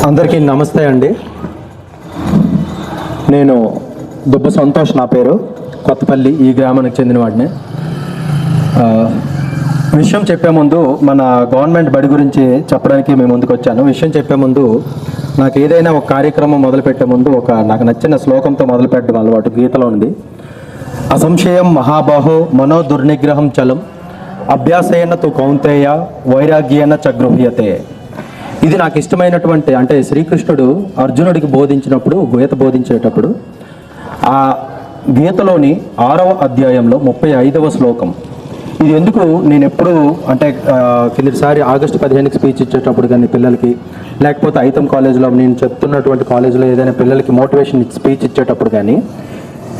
అందరికీ నమస్తే అండి. నేను దుబ్బ సంతోష్ నా పేరు. కొత్తపల్లి ఈ గ్రామానికి చెందిన వాడిని. విషయం చెప్పే ముందు మన గవర్నమెంట్ బడి గురించి చెప్పడానికి మేము ముందుకు వచ్చాను. విషయం చెప్పే ముందు నాకు ఏదైనా ఒక కార్యక్రమం మొదలుపెట్టే ముందు నాకు నచ్చిన శ్లోకంతో మొదలుపెట్టడం అలవాటు. గీతలో ఉంది, అసంశయం మహాబాహో మనో దుర్నిగ్రహం చలం అభ్యాసేన తు కౌంతేయ వైరాగ్యేన చ గృహ్యతే. ఇది నాకు ఇష్టమైనటువంటి, అంటే శ్రీకృష్ణుడు అర్జునుడికి బోధించినప్పుడు, గీత బోధించేటప్పుడు ఆ గీతలోని 6వ అధ్యాయంలో 35వ శ్లోకం. ఇది ఎందుకు నేను ఎప్పుడు అంటే కిందటిసారి ఆగస్టు 15కి స్పీచ్ ఇచ్చేటప్పుడు కానీ పిల్లలకి, లేకపోతే ఐతం కాలేజ్లో నేను చెప్తున్నటువంటి కాలేజ్లో ఏదైనా పిల్లలకి మోటివేషన్ స్పీచ్ ఇచ్చేటప్పుడు కానీ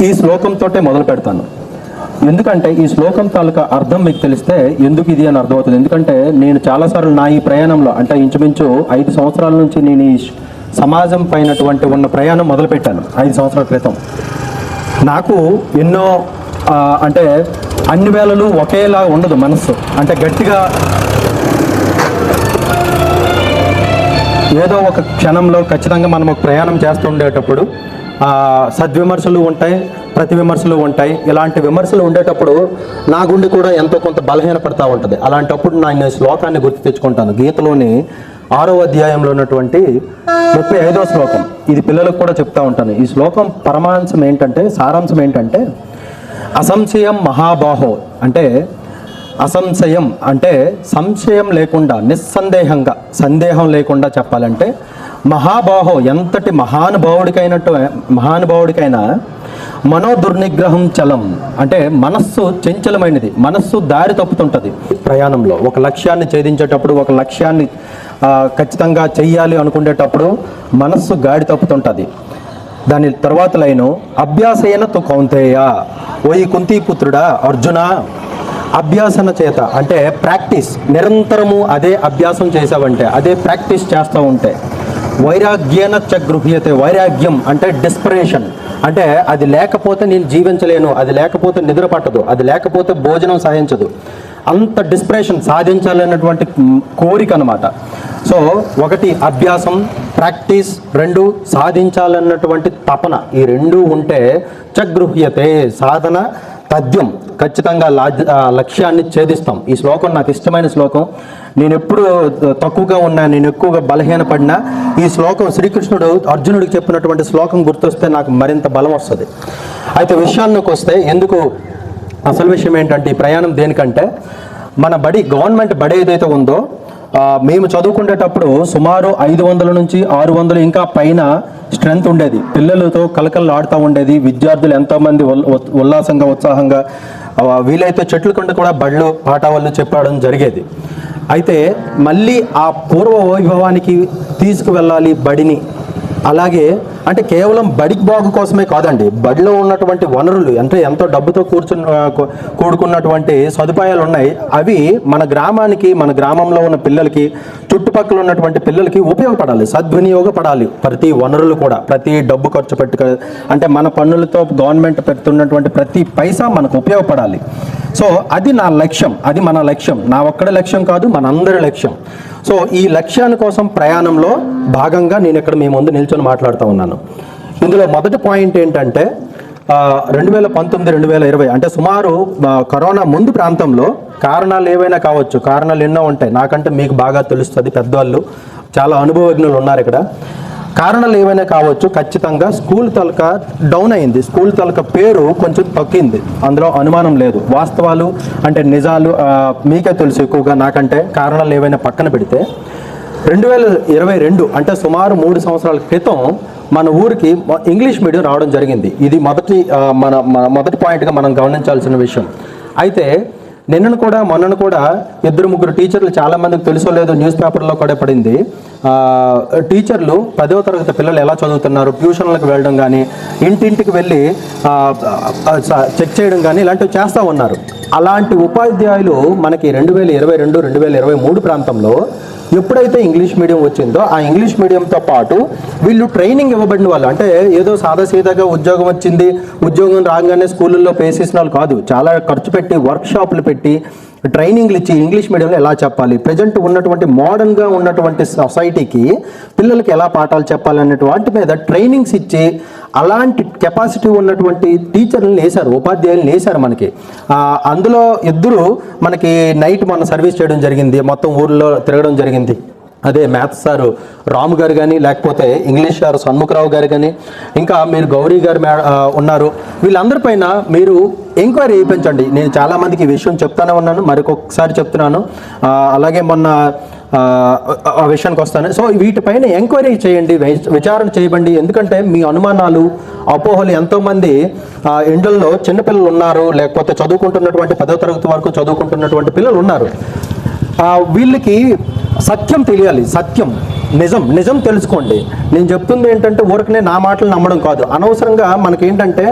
ఈ శ్లోకంతో మొదలు పెడతాను. ఎందుకంటే ఈ శ్లోకం తాలూకా అర్థం మీకు తెలిస్తే ఎందుకు ఇది అని అర్థమవుతుంది. ఎందుకంటే నేను చాలాసార్లు నా ఈ ప్రయాణంలో, అంటే ఇంచుమించు 5 సంవత్సరాల నుంచి నేను ఈ సమాజం పైనటువంటి ఉన్న ప్రయాణం మొదలుపెట్టాను. 5 సంవత్సరాల క్రితం నాకు ఎన్నో అంటే అన్ని వేళలు ఒకేలా ఉండదు మనస్సు. అంటే గట్టిగా ఏదో ఒక క్షణంలో ఖచ్చితంగా మనం ఒక ప్రయాణం చేస్తుండేటప్పుడు సద్విమర్శలు ఉంటాయి, ప్రతి విమర్శలు ఉంటాయి. ఇలాంటి విమర్శలు ఉండేటప్పుడు నా గుండె కూడా ఎంతో కొంత బలహీనపడతా ఉంటుంది. అలాంటప్పుడు నేను శ్లోకాన్ని గుర్తు తెచ్చుకుంటాను. గీతలోని 6వ అధ్యాయంలో ఉన్నటువంటి 35వ శ్లోకం. ఇది పిల్లలకు కూడా చెప్తా ఉంటాను. ఈ శ్లోకం పరమాంశం ఏంటంటే, సారాంశం ఏంటంటే, అసంశయం మహాబాహో అంటే అసంశయం అంటే సంశయం లేకుండా, నిస్సందేహంగా, సందేహం లేకుండా చెప్పాలంటే మహాబాహో ఎంతటి మహానుభావుడికైనా మనో దుర్నిగ్రహం చలం అంటే మనస్సు చంచలమైనది, మనస్సు దారి తప్పుతుంటుంది. ప్రయాణంలో ఒక లక్ష్యాన్ని ఛేదించేటప్పుడు, ఒక లక్ష్యాన్ని ఖచ్చితంగా చెయ్యాలి అనుకునేటప్పుడు మనస్సు గాడి తప్పుతుంటుంది. దాని తర్వాత లైను, అభ్యాసేన తు కౌంతేయ, ఓయి కుంతీపుత్రుడా అర్జున, అభ్యాసన చేత అంటే ప్రాక్టీస్, నిరంతరము అదే అభ్యాసం చేసావంటే, అదే ప్రాక్టీస్ చేస్తూ ఉంటే, వైరాగ్యేన చ గృహ్యతే, వైరాగ్యం అంటే డెస్పరేషన్, అంటే అది లేకపోతే నేను జీవించలేను, అది లేకపోతే నిద్ర పట్టదు, అది లేకపోతే భోజనం సాధించదు, అంత డిస్పరేషన్, సాధించాలన్నటువంటి కోరిక అనమాట. సో 1 అభ్యాసం, ప్రాక్టీస్, 2 సాధించాలన్నటువంటి తపన, ఈ 2 ఉంటే చగృహ్యతే, సాధన తథ్యం, ఖచ్చితంగా లక్ష్యాన్ని ఛేదిస్తాం. ఈ శ్లోకం నాకు ఇష్టమైన శ్లోకం. నేను ఎప్పుడు తక్కువగా ఉన్నా, నేను ఎక్కువగా బలహీనపడినా ఈ శ్లోకం, శ్రీకృష్ణుడు అర్జునుడికి చెప్పినటువంటి శ్లోకం గుర్తొస్తే నాకు మరింత బలం వస్తుంది. అయితే విషయానికి వస్తే, ఎందుకు అసలు విషయం ఏంటంటే, ఈ ప్రయాణం దేనికంటే, మన బడి, గవర్నమెంట్ బడి ఏదైతే ఉందో, మేము చదువుకునేటప్పుడు సుమారు 500 నుంచి 600 ఇంకా పైన స్ట్రెంత్ ఉండేది. పిల్లలతో కలకలు ఆడుతూ ఉండేది. విద్యార్థులు ఎంతోమంది ఉల్లాసంగా, ఉత్సాహంగా, వీలైతే చెట్ల కింద కూడా బళ్ళు, పాఠాలు చెప్పడం జరిగేది. అయితే మళ్ళీ ఆ పూర్వ వైభవానికి తీసుకువెళ్ళాలి బడిని. అలాగే అంటే కేవలం బడికి బాగు కోసమే కాదండి, బడిలో ఉన్నటువంటి వనరులు, అంటే ఎంతో డబ్బుతో కూడుకున్నటువంటి సదుపాయాలు ఉన్నాయి. అవి మన గ్రామానికి, మన గ్రామంలో ఉన్న పిల్లలకి, చుట్టుపక్కల ఉన్నటువంటి పిల్లలకి ఉపయోగపడాలి, సద్వినియోగపడాలి. ప్రతి వనరులు కూడా, ప్రతి డబ్బు ఖర్చు అంటే మన పన్నులతో గవర్నమెంట్ పెడుతున్నటువంటి ప్రతి పైసా మనకు ఉపయోగపడాలి. సో అది నా లక్ష్యం, అది మన లక్ష్యం. నా ఒక్కడి లక్ష్యం కాదు, మనందరి లక్ష్యం. సో ఈ లక్ష్యాన్ని కోసం ప్రయాణంలో భాగంగా నేను ఇక్కడ మీ ముందు నిల్చొని మాట్లాడుతూ ఉన్నాను. ఇందులో మొదటి పాయింట్ ఏంటంటే, 2019-2020 అంటే సుమారు కరోనా ముందు ప్రాంతంలో, కారణాలు ఏవైనా కావచ్చు, కారణాలు ఎన్నో ఉంటాయి, నాకంటే మీకు బాగా తెలుస్తుంది, పెద్దవాళ్ళు చాలా అనుభవజ్ఞులు ఉన్నారు ఇక్కడ. కారణాలు ఏవైనా కావచ్చు, ఖచ్చితంగా స్కూల్ తలక డౌన్ అయింది, స్కూల్ తలక పేరు కొంచెం తగ్గింది, అందులో అనుమానం లేదు. వాస్తవాలు అంటే నిజాలు మీకే తెలుసు ఎక్కువగా నాకంటే. కారణాలు ఏవైనా పక్కన పెడితే 2022 అంటే సుమారు 3 సంవత్సరాల క్రితం మన ఊరికి ఇంగ్లీష్ మీడియం రావడం జరిగింది. ఇది మొదటి పాయింట్గా మనం గమనించాల్సిన విషయం. అయితే నిన్నను కూడా మొన్నను కూడా 2-3 టీచర్లు, చాలామందికి తెలుసో లేదో న్యూస్ పేపర్లో కూడా పడింది, టీచర్లు 10వ తరగతి పిల్లలు ఎలా చదువుతున్నారు, ట్యూషన్లకు వెళ్ళడం కానీ, ఇంటింటికి వెళ్ళి చెక్ చేయడం కానీ ఇలాంటివి చేస్తూ ఉన్నారు. అలాంటి ఉపాధ్యాయులు మనకి 2022-2023 ప్రాంతంలో ఎప్పుడైతే ఇంగ్లీష్ మీడియం వచ్చిందో, ఆ ఇంగ్లీష్ మీడియంతో పాటు వీళ్ళు ట్రైనింగ్ ఇవ్వబడిన వాళ్ళు, అంటే ఏదో సాదాసీదాగా ఉద్యోగం వచ్చింది, ఉద్యోగం రాగానే స్కూళ్ళల్లో పేసేసిన వాళ్ళు కాదు. చాలా ఖర్చు పెట్టి, వర్క్షాపులు పెట్టి, ట్రైనింగ్లు ఇచ్చి ఇంగ్లీష్ మీడియంలో ఎలా చెప్పాలి, ప్రజెంట్ ఉన్నటువంటి మోడర్న్గా ఉన్నటువంటి సొసైటీకి పిల్లలకి ఎలా పాఠాలు చెప్పాలి అనే వాటి మీద ట్రైనింగ్స్ ఇచ్చి అలాంటి కెపాసిటీ ఉన్నటువంటి టీచర్లను వేశారు, ఉపాధ్యాయులను వేశారు మనకి. అందులో ఇద్దరు మనకి నైట్ మొన్న సర్వీస్ చేయడం జరిగింది, మొత్తం ఊర్లో తిరగడం జరిగింది. అదే మ్యాథ్స్ సారు రాము గారు కానీ, లేకపోతే ఇంగ్లీష్ సారు షణ్ముఖరావు గారు కానీ, ఇంకా మీరు గౌరీ గారు ఉన్నారు. వీళ్ళందరిపైన మీరు ఎంక్వైరీ చేయించండి. నేను చాలామందికి ఈ విషయం చెప్తానే ఉన్నాను, మరికొకసారి చెప్తున్నాను. అలాగే మొన్న ఆ విషయానికి వస్తాను. సో వీటిపైన ఎంక్వైరీ చేయండి, విచారణ చేయబండి. ఎందుకంటే మీ అనుమానాలు, అపోహలు, ఎంతోమంది ఇండ్లలో చిన్నపిల్లలు ఉన్నారు, లేకపోతే చదువుకుంటున్నటువంటి 10వ తరగతి వరకు చదువుకుంటున్నటువంటి పిల్లలు ఉన్నారు. వీళ్ళకి సత్యం తెలియాలి, సత్యం నిజం తెలుసుకోండి. నేను చెప్తుంది ఏంటంటే ఊరికనే నా మాటలు నమ్మడం కాదు. అనవసరంగా మనకేంటంటే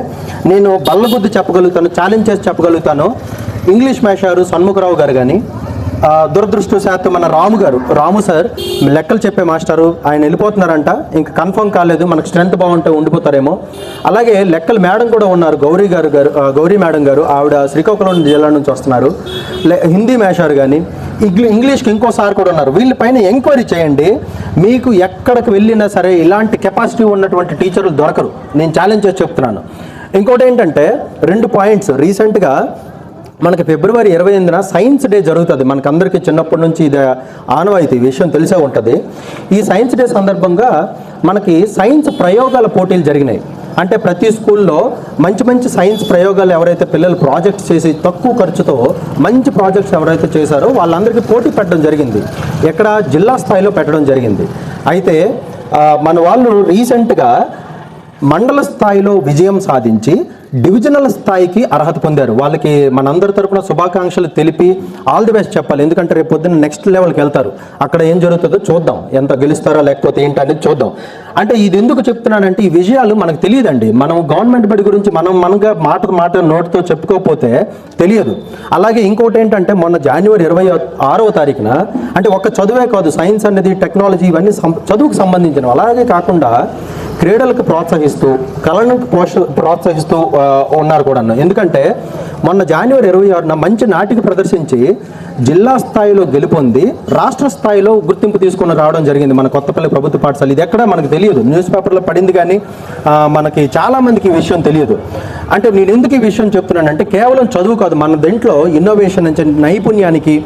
నేను బల్లబుద్ధి చెప్పగలుగుతాను, ఛాలెంజ్ చేసి చెప్పగలుగుతాను. ఇంగ్లీష్ మేషారు షణ్ముఖరావు గారు కానీ, దురదృష్టవశాత్తు మన రాము సార్ లెక్కలు చెప్పే మాస్టారు, ఆయన వెళ్ళిపోతున్నారంట. ఇంకా కన్ఫర్మ్ కాలేదు, మనకు స్ట్రెంత్ బాగుంటే ఉండిపోతారేమో. అలాగే లెక్కల మేడం కూడా ఉన్నారు, గౌరీ మేడం గారు, ఆవిడ శ్రీకాకుళం జిల్లా నుంచి వస్తున్నారు. హిందీ మేషారు కానీ, ఇంగ్లీష్కి ఇంకో సార్ కూడా ఉన్నారు. వీళ్ళపైన ఎంక్వైరీ చేయండి. మీకు ఎక్కడికి వెళ్ళినా సరే ఇలాంటి కెపాసిటీ ఉన్నటువంటి టీచర్లు దొరకరు, నేను ఛాలెంజ్ చేసి చెప్తున్నాను. ఇంకోటి ఏంటంటే 2 పాయింట్స్. రీసెంట్గా మనకి ఫిబ్రవరి 28న సైన్స్ డే జరుగుతుంది. మనకందరికీ చిన్నప్పటి నుంచి ఇది ఆనవాయితీ, విషయం తెలిసే ఉంటుంది. ఈ సైన్స్ డే సందర్భంగా మనకి సైన్స్ ప్రయోగాల పోటీలు జరిగినాయి. అంటే ప్రతి స్కూల్లో మంచి సైన్స్ ప్రయోగాలు ఎవరైతే పిల్లలు ప్రాజెక్ట్స్ చేసి తక్కువ ఖర్చుతో మంచి ప్రాజెక్ట్స్ ఎవరైతే చేశారో వాళ్ళందరికీ పోటీ పెట్టడం జరిగింది. ఎక్కడ జిల్లా స్థాయిలో పెట్టడం జరిగింది. అయితే మన వాళ్ళు రీసెంట్గా మండల స్థాయిలో విజయం సాధించి డివిజనల్ స్థాయికి అర్హత పొందారు. వాళ్ళకి మనందరి తరపున శుభాకాంక్షలు తెలిపి ఆల్ ది బెస్ట్ చెప్పాలి. ఎందుకంటే రేపు పొద్దున్న నెక్స్ట్ లెవెల్కి వెళ్తారు. అక్కడ ఏం జరుగుతుందో చూద్దాం, ఎంత గెలుస్తారో లేకపోతే ఏంటి అనేది చూద్దాం. అంటే ఇది ఎందుకు చెప్తున్నానంటే ఈ విషయాలు మనకు తెలియదండి. మనం గవర్నమెంట్ బడి గురించి మనగా మాట నోటితో చెప్పుకోకపోతే తెలియదు. అలాగే ఇంకోటి ఏంటంటే మొన్న జనవరి 26వ తారీఖున, అంటే ఒక చదువే కాదు, సైన్స్ అనేది, టెక్నాలజీ, ఇవన్నీ చదువుకు సంబంధించినవి. అలాగే కాకుండా క్రీడలకు ప్రోత్సహిస్తూ, కళను ప్రోత్సహిస్తూ ఉన్నారు కూడా. ఎందుకంటే మొన్న జనవరి 26న మంచి నాటిక ప్రదర్శించి జిల్లా స్థాయిలో గెలుపొంది రాష్ట్ర స్థాయిలో గుర్తింపు తీసుకుని రావడం జరిగింది మన కొత్తపల్లి ప్రభుత్వ పాఠశాల. ఇది ఎక్కడ మనకు తెలియదు, న్యూస్ పేపర్లో పడింది కానీ మనకి చాలామందికి ఈ విషయం తెలియదు. అంటే నేను ఎందుకు ఈ విషయం చెప్తున్నానంటే కేవలం చదువు కాదు, మన దీంట్లో ఇన్నోవేషన్ నుంచి నైపుణ్యానికి,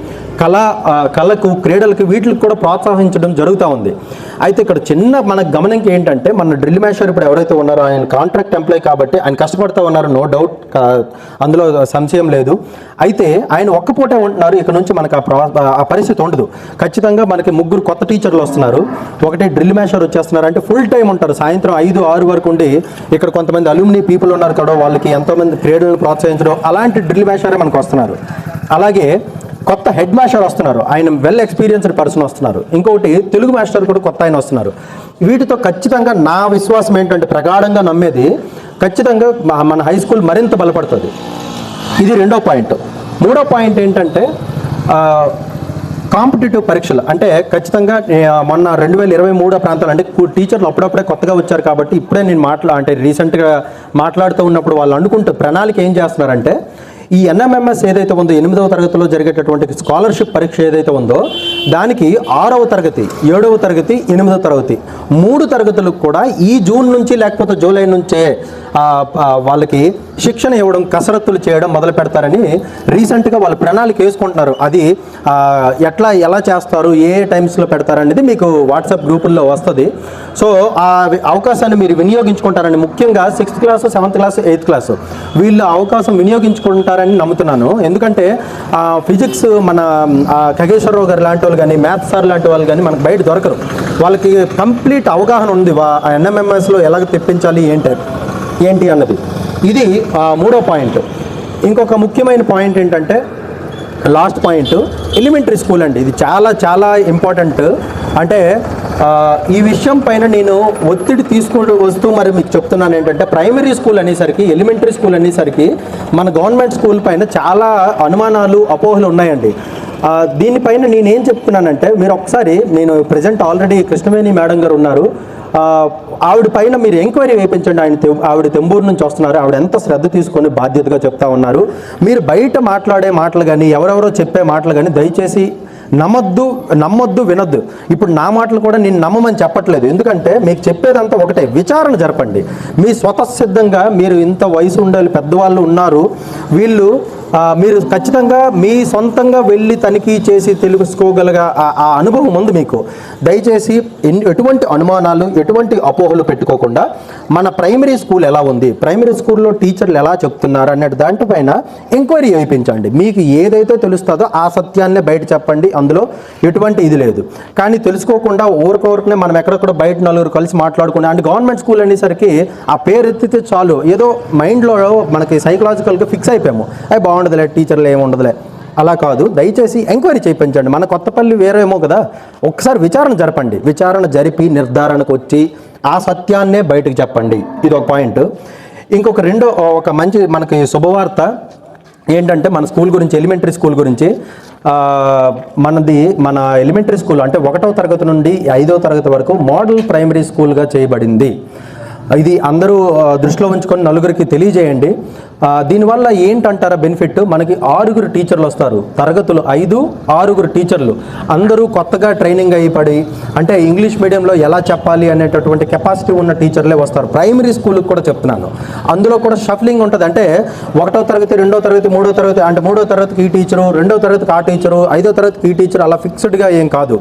కళకు, క్రీడలకు, వీటికి కూడా ప్రోత్సహించడం జరుగుతూ ఉంది. అయితే ఇక్కడ చిన్న మనకు గమనించి ఏంటంటే మన డ్రిల్ మాస్టర్ ఇప్పుడు ఎవరైతే ఉన్నారో ఆయన కాంట్రాక్ట్ ఎంప్లాయ్ కాబట్టి ఆయన కష్టపడుతూ ఉన్నారు, నో డౌట్, అందులో సంశయం లేదు. అయితే ఆయన ఒక్కపూటే ఉంటున్నారు. ఇక్కడ నుంచి మనకు ఆ పరిస్థితి ఉండదు. ఖచ్చితంగా మనకి 3 కొత్త టీచర్లు వస్తున్నారు. ఒకటి డ్రిల్ మాస్టర్ వచ్చేస్తున్నారు, అంటే ఫుల్ టైం ఉంటారు. సాయంత్రం 5-6 వరకు ఉండి ఇక్కడ కొంతమంది అల్యూమినీ పీపుల్ ఉన్నారు కదా, వాళ్ళకి ఎంతోమంది క్రీడలను ప్రోత్సహించడం, అలాంటి డ్రిల్ మాస్టరే మనకు వస్తున్నారు. అలాగే కొత్త హెడ్ మాస్టర్ వస్తున్నారు, ఆయన వెల్ ఎక్స్పీరియన్స్డ్ పర్సన్ వస్తున్నారు. ఇంకొకటి తెలుగు మాస్టర్ కూడా కొత్త ఆయన వస్తున్నారు. వీటితో ఖచ్చితంగా నా విశ్వాసం ఏంటంటే, ప్రగాఢంగా నమ్మేది, ఖచ్చితంగా మన హై స్కూల్ మరింత బలపడుతుంది. ఇది 2వ పాయింట్. 3వ పాయింట్ ఏంటంటే కాంపిటేటివ్ పరీక్షలు. అంటే ఖచ్చితంగా మొన్న 2023 ప్రాంతాలు, అంటే టీచర్లు అప్పుడప్పుడే కొత్తగా వచ్చారు కాబట్టి ఇప్పుడే నేను అంటే రీసెంట్గా మాట్లాడుతూ ఉన్నప్పుడు వాళ్ళు అనుకుంటూ ప్రణాళిక ఏం చేస్తున్నారంటే, ఈ ఎన్ఎంఎంఎస్ ఏదైతే ఉందో 8వ తరగతిలో జరిగేటటువంటి స్కాలర్షిప్ పరీక్ష ఏదైతే ఉందో దానికి 6వ తరగతి, 7వ తరగతి, 8వ తరగతి 3 తరగతులకు కూడా ఈ జూన్ నుంచి లేకపోతే జూలై నుంచే వాళ్ళకి శిక్షణ ఇవ్వడం, కసరత్తులు చేయడం మొదలు పెడతారని రీసెంట్గా వాళ్ళు ప్రణాళిక వేసుకుంటున్నారు. అది ఎలా చేస్తారు, ఏ టైమ్స్లో పెడతారనేది మీకు వాట్సాప్ గ్రూపుల్లో వస్తుంది. సో ఆ అవకాశాన్ని మీరు వినియోగించుకుంటారని, ముఖ్యంగా 6th class, 7th class, 8th class వీళ్ళు అవకాశం వినియోగించుకుంటారని నమ్ముతున్నాను. ఎందుకంటే ఫిజిక్స్ మన ఖగేశ్వరరావు గారు లాంటి వాళ్ళు కానీ, మ్యాథ్స్ సార్ లాంటి వాళ్ళు కానీ మనకు బయట దొరకరు. వాళ్ళకి కంప్లీట్ అవగాహన ఉంది ఎన్ఎంఎంఎస్లో ఎలాగ తెప్పించాలి ఏంటి అన్నది. ఇది 3వ పాయింట్. ఇంకొక ముఖ్యమైన పాయింట్ ఏంటంటే, లాస్ట్ పాయింట్, ఎలిమెంటరీ స్కూల్ అండి. ఇది చాలా చాలా ఇంపార్టెంట్. అంటే ఈ విషయం పైన నేను ఒత్తిడి తీసుకుంటూ వస్తూ మరి మీకు చెప్తున్నాను ఏంటంటే, ప్రైమరీ స్కూల్ అనేసరికి, ఎలిమెంటరీ స్కూల్ అనేసరికి మన గవర్నమెంట్ స్కూల్ పైన చాలా అనుమానాలు, అపోహలు ఉన్నాయండి. దీనిపైన నేనేం చెప్తున్నానంటే, మీరు ఒకసారి నేను ప్రజెంట్ ఆల్రెడీ కృష్ణవేణి మేడం గారు ఉన్నారు, ఆవిడ పైన మీరు ఎంక్వైరీ వేయించండి. ఆవిడ తెంబూరు నుంచి వస్తున్నారు, ఆవిడ ఎంత శ్రద్ధ తీసుకొని బాధ్యతగా చెప్తా ఉన్నారు. మీరు బయట మాట్లాడే మాటలు కానీ ఎవరెవరో చెప్పే మాటలు కానీ దయచేసి నమ్మొద్దు, వినొద్దు. ఇప్పుడు నా మాటలు కూడా నేను నమ్మమని చెప్పట్లేదు, ఎందుకంటే మీకు చెప్పేదంతా ఒకటే, విచారణ జరపండి. మీ స్వతసిద్ధంగా మీరు ఇంత వయసు ఉండాలి, పెద్దవాళ్ళు ఉన్నారు, వీళ్ళు మీరు ఖచ్చితంగా మీ సొంతంగా వెళ్ళి తనిఖీ చేసి తెలుసుకోగలగా ఆ అనుభవం ఉంది మీకు. దయచేసి ఎటువంటి అనుమానాలు, ఎటువంటి అపోహలు పెట్టుకోకుండా మన ప్రైమరీ స్కూల్ ఎలా ఉంది, ప్రైమరీ స్కూల్లో టీచర్లు ఎలా చెప్తున్నారు అనే దాంట్పైన ఎంక్వైరీ చేయించండి. మీకు ఏదైతే తెలుస్తుందో ఆ సత్యాన్నే బయట చెప్పండి, అందులో ఎటువంటి ఇది లేదు. కానీ తెలుసుకోకుండా ఊరికొరకునే మనం ఎక్కడెక్కడ బయట నలుగురు కలిసి మాట్లాడుకునే అంటే గవర్నమెంట్ స్కూల్ అనేసరికి ఆ పేరు ఎత్తితే చాలు ఏదో మైండ్లో మనకి సైకలాజికల్గా ఫిక్స్ అయిపోయాము, అవి బాగుండదులే, టీచర్లు ఏముండదులే. అలా కాదు, దయచేసి ఎంక్వైరీ చేయించండి. మన కొత్తపల్లి వేరేమో కదా, ఒక్కసారి విచారణ జరపండి. విచారణ జరిపి నిర్ధారణకు వచ్చి ఆ సత్యాన్నే బయటకు చెప్పండి. ఇది ఒక పాయింట్. ఇంకొక ఒక మంచి మనకి శుభవార్త ఏంటంటే, మన స్కూల్ గురించి, ఎలిమెంటరీ స్కూల్ గురించి. మన ఎలిమెంటరీ స్కూల్ అంటే 1వ తరగతి నుండి 5వ తరగతి వరకు మోడల్ ప్రైమరీ స్కూల్గా చేయబడింది. ఇది అందరూ దృష్టిలో ఉంచుకొని నలుగురికి తెలియజేయండి. దీనివల్ల ఏంటంటారా బెనిఫిట్, మనకి 6 టీచర్లు వస్తారు. తరగతులు 5, 6 టీచర్లు, అందరూ కొత్తగా ట్రైనింగ్ అయిపడి అంటే ఇంగ్లీష్ మీడియంలో ఎలా చెప్పాలి అనేటటువంటి కెపాసిటీ ఉన్న టీచర్లే వస్తారు. ప్రైమరీ స్కూల్కి కూడా చెప్తున్నాను, అందులో కూడా షఫ్లింగ్ ఉంటుంది. అంటే 1వ తరగతి, 2వ తరగతి, 3వ తరగతి అంటే 3వ తరగతికి ఈ టీచరు, 2వ తరగతికి ఆ టీచరు, 5వ తరగతికి ఈ టీచరు, అలా ఫిక్స్డ్గా ఏం కాదు.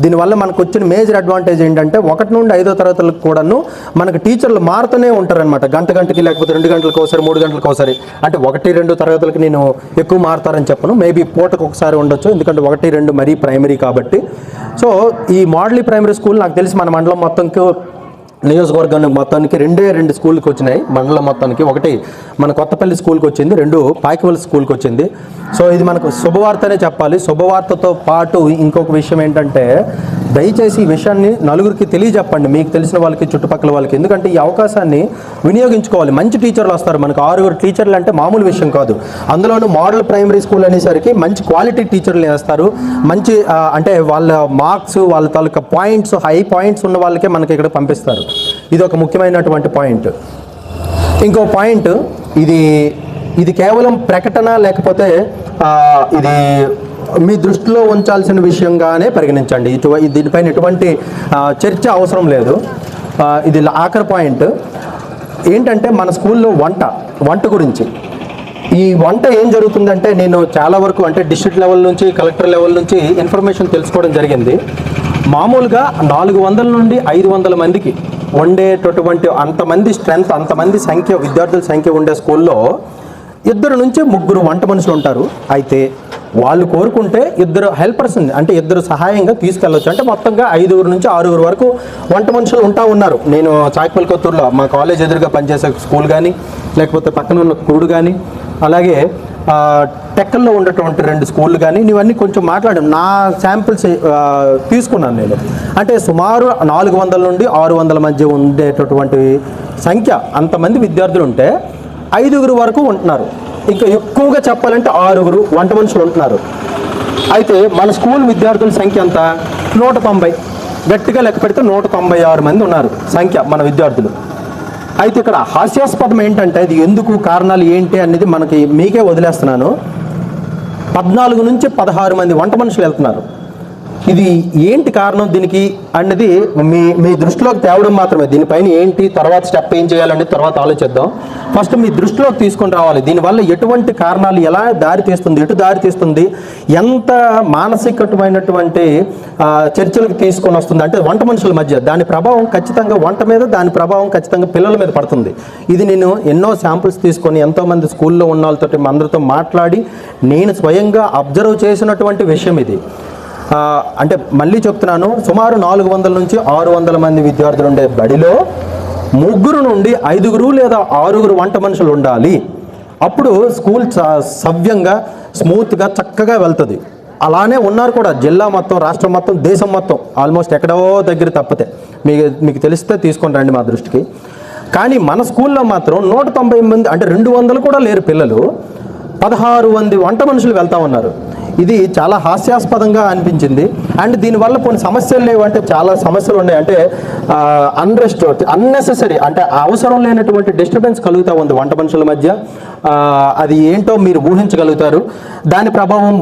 దీనివల్ల మనకు వచ్చిన మేజర్ అడ్వాంటేజ్ ఏంటంటే 1 నుండి 5వ తరగతులకు కూడాను మనకు టీచర్లు మారుతూనే ఉంటారనమాట. గంటకి లేకపోతే 2 గంటలకు ఒకసారి, 3 గంటలకు ఒకసారి. అంటే 1, 2 తరగతులకి నేను ఎక్కువ మారుతారని చెప్పను, మేబీ పూటకు ఒకసారి ఉండొచ్చు, ఎందుకంటే 1, 2 మరీ ప్రైమరీ కాబట్టి. సో ఈ మోడల్ ప్రైమరీ స్కూల్ నాకు తెలిసి మన మండలం మొత్తంకి, నియోజకవర్గానికి మొత్తానికి 2 స్కూల్కి వచ్చినాయి. మండలం మొత్తానికి ఒకటి మన కొత్తపల్లి స్కూల్కి వచ్చింది, 2 పాకివల్ స్కూల్కి వచ్చింది. సో ఇది మనకు శుభవార్తనే చెప్పాలి. శుభవార్తతో పాటు ఇంకొక విషయం ఏంటంటే, దయచేసి ఈ విషయాన్ని నలుగురికి తెలియజెప్పండి, మీకు తెలిసిన వాళ్ళకి, చుట్టుపక్కల వాళ్ళకి. ఎందుకంటే ఈ అవకాశాన్ని వినియోగించుకోవాలి. మంచి టీచర్లు వస్తారు మనకు. 6 టీచర్లు అంటే మామూలు విషయం కాదు. అందులోనూ మోడల్ ప్రైమరీ స్కూల్ అనేసరికి మంచి క్వాలిటీ టీచర్లు వేస్తారు. మంచి అంటే వాళ్ళ మార్క్స్, వాళ్ళ తాలూకా పాయింట్స్, హై పాయింట్స్ ఉన్న వాళ్ళకే మనకి ఇక్కడ పంపిస్తారు. ఇది ఒక ముఖ్యమైనటువంటి పాయింట్. ఇంకో పాయింట్, ఇది కేవలం ప్రకటన లేకపోతే ఇది మీ దృష్టిలో ఉంచాల్సిన విషయంగానే పరిగణించండి. దీనిపైన ఎటువంటి చర్చ అవసరం లేదు. ఇది ఆఖరి పాయింట్ ఏంటంటే, మన స్కూల్లో వంట గురించి. ఈ వంట ఏం జరుగుతుందంటే, నేను చాలా వరకు అంటే డిస్ట్రిక్ట్ లెవెల్ నుంచి, కలెక్టర్ లెవెల్ నుంచి ఇన్ఫర్మేషన్ తెలుసుకోవడం జరిగింది. మామూలుగా 400 నుండి 500 మందికి వండేటటువంటి అంతమంది స్ట్రెంత్, అంతమంది సంఖ్య, విద్యార్థుల సంఖ్య ఉండే స్కూల్లో 2 నుంచి 3 వంట మనుషులు ఉంటారు. అయితే వాళ్ళు కోరుకుంటే 2 హెల్పర్స్ అంటే 2 సహాయంగా తీసుకెళ్ళొచ్చు. అంటే మొత్తంగా 5 నుంచి 6 వరకు వంట మనుషులు ఉన్నారు. నేను చాక్పల్ కొత్తూరులో మా కాలేజ్ ఎదురుగా పనిచేసే స్కూల్ కానీ, లేకపోతే పక్కన ఉన్న కురుడు కానీ, అలాగే టెక్కల్లో ఉన్నటువంటి 2 స్కూళ్ళు కానీ, ఇవన్నీ కొంచెం మాట్లాడాను. నా శాంపిల్స్ తీసుకున్నాను నేను. అంటే సుమారు 400 నుండి 600 మధ్య ఉండేటటువంటి సంఖ్య, అంతమంది విద్యార్థులు ఉంటే 5 వరకు ఉంటున్నారు. ఇంకా ఎక్కువగా చెప్పాలంటే 6 వంట మనుషులు ఉంటున్నారు. అయితే మన స్కూల్ విద్యార్థుల సంఖ్య అంతా 190, గట్టిగా లెక్క పెడితే 196 మంది ఉన్నారు సంఖ్య మన విద్యార్థులు. అయితే ఇక్కడ హాస్యాస్పదం ఏంటంటే, ఇది ఎందుకు, కారణాలు ఏంటి అనేది మీకే వదిలేస్తున్నాను. 14 నుంచి 16 మంది వంట మనుషులు వెళ్తున్నారు. ఇది ఏంటి కారణం దీనికి అన్నది మీ దృష్టిలోకి తేవడం మాత్రమే. దీనిపైన ఏంటి, తర్వాత స్టెప్ ఏం చేయాలనేది తర్వాత ఆలోచిద్దాం. ఫస్ట్ మీ దృష్టిలోకి తీసుకొని రావాలి. దీనివల్ల ఎటువంటి కారణాలు, ఎలా దారి తీస్తుంది, ఎంత మానసికమైనటువంటి చర్చలకు తీసుకొని వస్తుంది అంటే వంట మనుషుల మధ్య. దాని ప్రభావం ఖచ్చితంగా వంట మీద, దాని ప్రభావం ఖచ్చితంగా పిల్లల మీద పడుతుంది. ఇది నేను ఎన్నో శాంపుల్స్ తీసుకొని ఎంతోమంది స్కూల్లో ఉన్న వాళ్ళతో, అందరితో మాట్లాడి నేను స్వయంగా అబ్జర్వ్ చేసినటువంటి విషయం ఇది. అంటే మళ్ళీ చెప్తున్నాను, సుమారు 400 నుంచి 600 మంది విద్యార్థులు ఉండే బడిలో 3 నుండి 5 లేదా 6 వంట మనుషులు ఉండాలి. అప్పుడు స్కూల్ సవ్యంగా, స్మూత్గా, చక్కగా వెళ్తుంది. అలానే ఉన్నారు కూడా జిల్లా మొత్తం, రాష్ట్రం మొత్తం, దేశం మొత్తం, ఆల్మోస్ట్ ఎక్కడో దగ్గర తప్పితే. మీకు తెలిస్తే తీసుకొని రండి మా దృష్టికి. కానీ మన స్కూల్లో మాత్రం 190 మంది అంటే 200 కూడా లేరు పిల్లలు, 16 మంది వంట మనుషులు వెళ్తా ఉన్నారు. ఇది చాలా హాస్యాస్పదంగా అనిపించింది. అండ్ దీనివల్ల కొన్ని సమస్యలు లేవు అంటే చాలా సమస్యలు ఉన్నాయి. అంటే అన్రెస్ట్, అన్నెసెసరీ అంటే అవసరం లేనటువంటి డిస్టర్బెన్స్ కలుగుతూ ఉంది వంట మనుషుల మధ్య. అది ఏంటో మీరు ఊహించగలుగుతారు. దాని ప్రభావం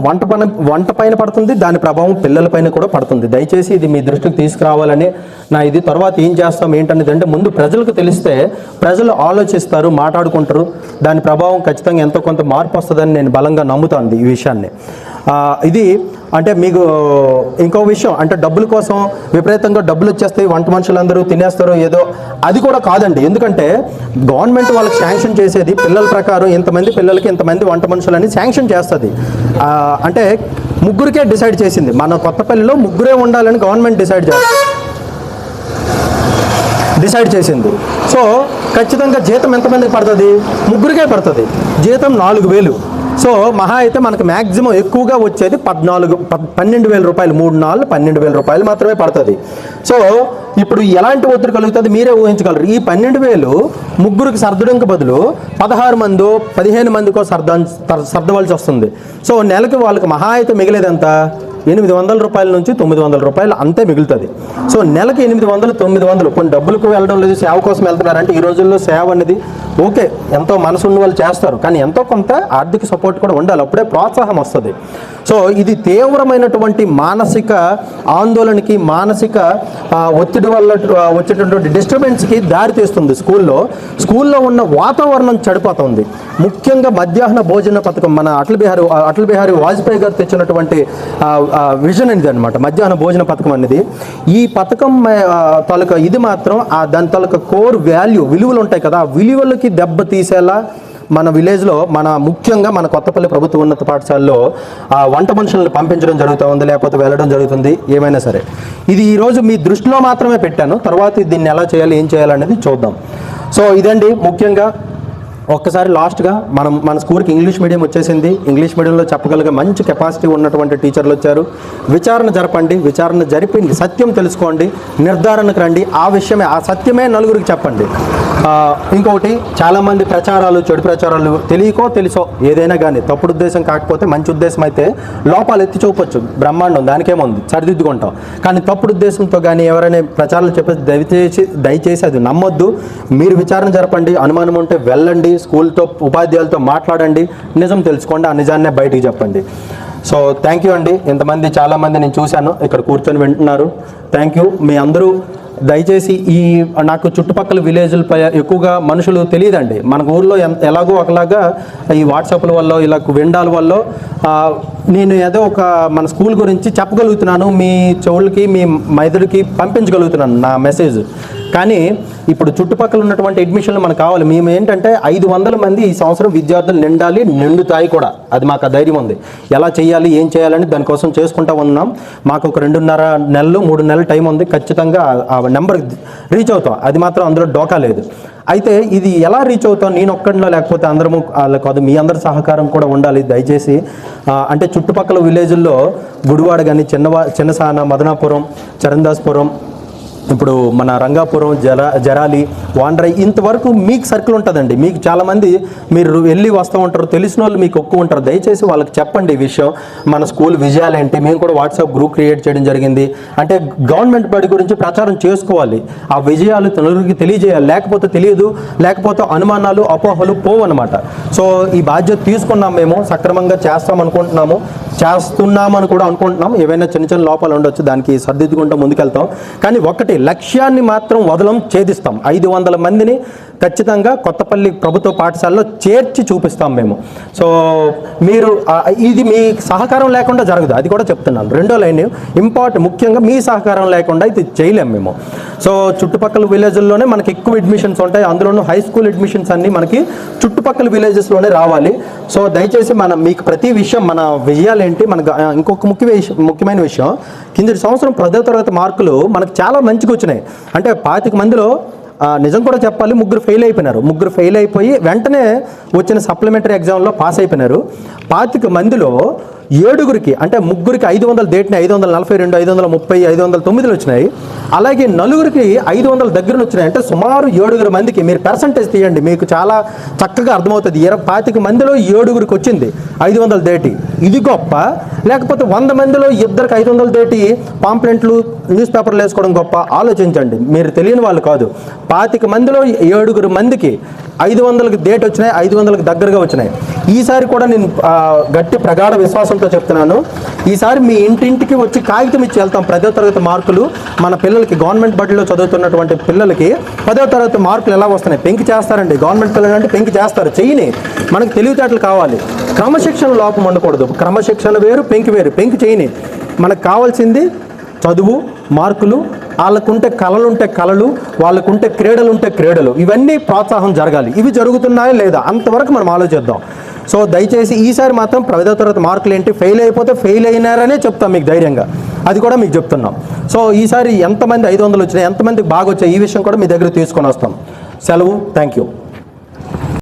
వంట పైన పడుతుంది, దాని ప్రభావం పిల్లలపైన కూడా పడుతుంది. దయచేసి ఇది మీ దృష్టికి తీసుకురావాలని నా ఇది. తర్వాత ఏం చేస్తాం ఏంటనేది అంటే ముందు ప్రజలకు తెలిస్తే ప్రజలు ఆలోచిస్తారు, మాట్లాడుకుంటారు. దాని ప్రభావం ఖచ్చితంగా ఎంతో కొంత మార్పు వస్తుందని నేను బలంగా నమ్ముతాను ఈ విషయాన్ని. ఇది అంటే మీకు ఇంకో విషయం అంటే డబ్బుల కోసం విపరీతంగా డబ్బులు వచ్చేస్తాయి, వంట మనుషులందరూ తినేస్తారు ఏదో, అది కూడా కాదండి. ఎందుకంటే గవర్నమెంట్ వాళ్ళకి శాంక్షన్ చేసేది పిల్లల ప్రకారం ఇంతమంది పిల్లలకి ఇంతమంది వంట మనుషులని శాంక్షన్ చేస్తుంది. అంటే ముగ్గురికే డిసైడ్ చేసింది. మన కొత్తపల్లిలో ముగ్గురే ఉండాలని గవర్నమెంట్ డిసైడ్ చేసింది. సో ఖచ్చితంగా జీతం ఎంతమందికి పడుతుంది? ముగ్గురికే పడుతుంది. జీతం 4,000. సో మహా అయితే మనకు మ్యాక్సిమం ఎక్కువగా వచ్చేది 12,000 రూపాయలు. 3 12,000 రూపాయలు మాత్రమే పడుతుంది. సో ఇప్పుడు ఎలాంటి ఒత్తిడి కలుగుతుంది మీరే ఊహించగలరు. ఈ 12,000 ముగ్గురికి సర్దడానికి బదులు 16 మందో 15 మందికో సర్దవలసి వస్తుంది. సో నెలకి వాళ్ళకి మహా అయితే మిగిలేదంత 800 రూపాయల నుంచి 900 రూపాయలు అంతే మిగులుతుంది. సో నెలకి 800 900. కొన్ని డబ్బులకు వెళ్ళడం లేదు, సేవ కోసం వెళ్తున్నారంటే ఈ రోజుల్లో సేవ అనేది ఓకే ఎంతో మనసు ఉన్న వాళ్ళు చేస్తారు, కానీ ఎంతో కొంత ఆర్థిక సపోర్ట్ కూడా ఉండాలి, అప్పుడే ప్రోత్సాహం వస్తుంది. సో ఇది తీవ్రమైనటువంటి మానసిక ఆందోళనకి, మానసిక ఒత్తిడి వల్ల వచ్చేటటువంటి డిస్టర్బెన్స్కి దారితీస్తుంది. స్కూల్లో ఉన్న వాతావరణం చెడిపోతుంది. ముఖ్యంగా మధ్యాహ్న భోజన పథకం మన అటల్ బిహారీ వాజ్పేయి గారు తెచ్చినటువంటి విజన్ అనేది అనమాట మధ్యాహ్న భోజన పథకం అనేది. ఈ పథకం తాలూకా ఇది మాత్రం దాని తాలూకా కోర్ విలువలు ఉంటాయి కదా, ఆ విలువలకి దెబ్బ తీసేలా మన విలేజ్లో ముఖ్యంగా మన కొత్తపల్లి ప్రభుత్వ ఉన్నత పాఠశాలలో వంట మనుషులను పంపించడం జరుగుతూ ఉంది, లేకపోతే వెళ్ళడం జరుగుతుంది. ఏమైనా సరే ఇది ఈరోజు మీ దృష్టిలో మాత్రమే పెట్టాను. తర్వాత దీన్ని ఎలా చేయాలి, ఏం చేయాలనేది చూద్దాం. సో ఇదండి ముఖ్యంగా. ఒక్కసారి లాస్ట్గా మన స్కూల్కి ఇంగ్లీష్ మీడియం వచ్చేసింది. ఇంగ్లీష్ మీడియంలో చెప్పగలిగే మంచి కెపాసిటీ ఉన్నటువంటి టీచర్లు వచ్చారు. విచారణ జరపండి, విచారణ జరిపి సత్యం తెలుసుకోండి, నిర్ధారణకు రండి. ఆ సత్యమే నలుగురికి చెప్పండి. ఇంకొకటి చాలామంది చెడు ప్రచారాలు తెలియకో తెలుసో ఏదైనా కానీ తప్పుడు ఉద్దేశం కాకపోతే మంచి ఉద్దేశం అయితే లోపాలు ఎత్తి చూపొచ్చు, బ్రహ్మాండం, దానికేముంది, సరిదిద్దుకుంటాం. కానీ తప్పుడు ఉద్దేశంతో కానీ ఎవరైనా ప్రచారాలు చెప్పేసి దయచేసి అది నమ్మొద్దు. మీరు విచారణ జరపండి, అనుమానం ఉంటే వెళ్ళండి, స్కూల్తో ఉపాధ్యాయులతో మాట్లాడండి, నిజం తెలుసుకోండి, ఆ నిజాన్నే బయటికి చెప్పండి. సో థ్యాంక్ యూ అండి. ఇంతమంది చాలామంది నేను చూశాను ఇక్కడ కూర్చొని వింటున్నారు. Thank you. మీ అందరూ దయచేసి నాకు చుట్టుపక్కల విలేజ్లపై ఎక్కువగా మనుషులు తెలియదండి. మన ఊర్లో ఎలాగో ఒకలాగా ఈ వాట్సాప్ల వల్ల ఇలా విండాల వల్ల నేను ఏదో మన స్కూల్ గురించి చెప్పగలుగుతున్నాను, మీ చెవులకి మీ మెదడుకి పంపించగలుగుతున్నాను నా మెసేజ్. కానీ ఇప్పుడు చుట్టుపక్కల ఉన్నటువంటి అడ్మిషన్లు మనకు కావాలి. మేము ఏంటంటే 500 మంది ఈ సంవత్సరం విద్యార్థులు నిండుతాయి కూడా, అది మాకు ఆ ధైర్యం ఉంది. ఎలా చేయాలి, ఏం చేయాలని దానికోసం చేసుకుంటా ఉన్నాం. మాకు ఒక 2.5 నెలలు 3 నెలలు టైం ఉంది. ఖచ్చితంగా ఆ నెంబర్ రీచ్ అవుతాం, అది మాత్రం అందులో డోకా లేదు. అయితే ఇది ఎలా రీచ్ అవుతాం, నేను ఒక్కడిలో లేకపోతే అందరము కాదు, మీ అందరి సహకారం కూడా ఉండాలి దయచేసి. అంటే చుట్టుపక్కల విలేజ్ల్లో గుడివాడ కానీ, చిన్నసాన, మదనాపురం, చరణదాస్పురం, ఇప్పుడు మన రంగాపురం, జరాలి, వాండ్రై, ఇంతవరకు మీకు సర్కిల్ ఉంటుందండి. మీకు చాలామంది మీరు వెళ్ళి వస్తూ ఉంటారు, తెలిసిన వాళ్ళు మీకు ఎక్కువ ఉంటారు. దయచేసి వాళ్ళకి చెప్పండి ఈ విషయం, మన స్కూల్ విజయాలు ఏంటి. మేము కూడా వాట్సాప్ గ్రూప్ క్రియేట్ చేయడం జరిగింది. అంటే గవర్నమెంట్ బడి గురించి ప్రచారం చేసుకోవాలి, ఆ విజయాలు నలుగురికి తెలియజేయాలి. లేకపోతే తెలియదు, లేకపోతే అనుమానాలు, అపోహలు పోవన్నమాట. సో ఈ బాధ్యత తీసుకున్నాం, మేము సక్రమంగా చేస్తున్నామని కూడా అనుకుంటున్నాం. ఏవైనా చిన్న లోపాలు ఉండొచ్చు, దానికి సర్దిద్దుకుంటూ ముందుకెళ్తాం. కానీ ఒకటి లక్ష్యాన్ని మాత్రం ఛేదిస్తాం. 500 మందిని ఖచ్చితంగా కొత్తపల్లి ప్రభుత్వ పాఠశాలలో చేర్చి చూపిస్తాం మేము. సో మీరు ఇది మీ సహకారం లేకుండా జరగదు, అది కూడా చెప్తున్నాను. రెండో లైన్ ముఖ్యంగా మీ సహకారం లేకుండా ఇది చేయలేము మేము. సో చుట్టుపక్కల విలేజ్ల్లోనే మనకి ఎక్కువ అడ్మిషన్స్ ఉంటాయి, అందులోనూ హై స్కూల్ అడ్మిషన్స్ అన్నీ మనకి చుట్టుపక్కల విలేజెస్లోనే రావాలి. సో దయచేసి మీకు ప్రతి విషయం, మన విజయాలు ఏంటి, మనకు ఇంకొక ముఖ్యమైన విషయం, కిందటి సంవత్సరం 10వ తరగతి మార్కులు మనకు చాలా మంచిగా వచ్చినాయి. అంటే 25 మందిలో నిజం కూడా చెప్పాలి, 3 ఫెయిల్ అయిపోయినారు. 3 ఫెయిల్ అయిపోయి వెంటనే వచ్చిన సప్లిమెంటరీ ఎగ్జామ్లో పాస్ అయిపోయినారు. 25 మందిలో 7గురికి, అంటే 3కి 500 దాటినాయి, 542, 530, 509 వచ్చినాయి. అలాగే నలుగురికి 500 దగ్గర వచ్చినాయి అంటే సుమారు 7 మందికి మీరు పర్సంటేజ్ తీయండి, మీకు చాలా చక్కగా అర్థమవుతుంది. 25 మందిలో 7 వచ్చింది 500 దేటి. ఇది గొప్ప, లేకపోతే 100 మందిలో 2కి 500 దేటి పాంప్లెంట్లు న్యూస్ పేపర్లు వేసుకోవడం గొప్ప? ఆలోచించండి, మీరు తెలియని వాళ్ళు కాదు. 25 మందిలో 7 మందికి 500కి డేట్ వచ్చినాయి, 500కి దగ్గరగా వచ్చినాయి. ఈసారి కూడా నేను గట్టి ప్రగాఢ విశ్వాసంతో చెప్తున్నాను, ఈసారి మీ ఇంటింటికి వచ్చి కాగితం ఇచ్చి వెళ్తాం. 10వ తరగతి మార్కులు మన పిల్లలకి, గవర్నమెంట్ బడిలో చదువుతున్నటువంటి పిల్లలకి 10వ తరగతి మార్కులు ఎలా వస్తున్నాయి? పెంకి చేస్తారండి. గవర్నమెంట్ పిల్లలు అంటే పెంకి చేస్తారు, చెయ్యిని. మనకు తెలివితేటలు కావాలి, క్రమశిక్షణ లోపం ఉండకూడదు. క్రమశిక్షణ వేరు, పెంకి వేరు. పెంకి చెయ్యిని. మనకు కావాల్సింది చదువు, మార్కులు, వాళ్ళకుంటే కళలుంటే కళలు, వాళ్ళకుంటే క్రీడలుంటే క్రీడలు. ఇవన్నీ ప్రోత్సాహం జరగాలి. ఇవి జరుగుతున్నాయా లేదా అంతవరకు మనం ఆలోచిద్దాం. సో దయచేసి ఈసారి మాత్రం 10వ తరగతి మార్కులు ఏంటి, ఫెయిల్ అయిపోతే ఫెయిల్ అయినారనే చెప్తాం మీకు ధైర్యంగా, అది కూడా మీకు చెప్తున్నాం. సో ఈసారి ఎంతమంది 500 వచ్చినాయి, ఎంతమందికి బాగా వచ్చాయి, ఈ విషయం కూడా మీ దగ్గర తీసుకొని వస్తాం. సెలవు. Thank you.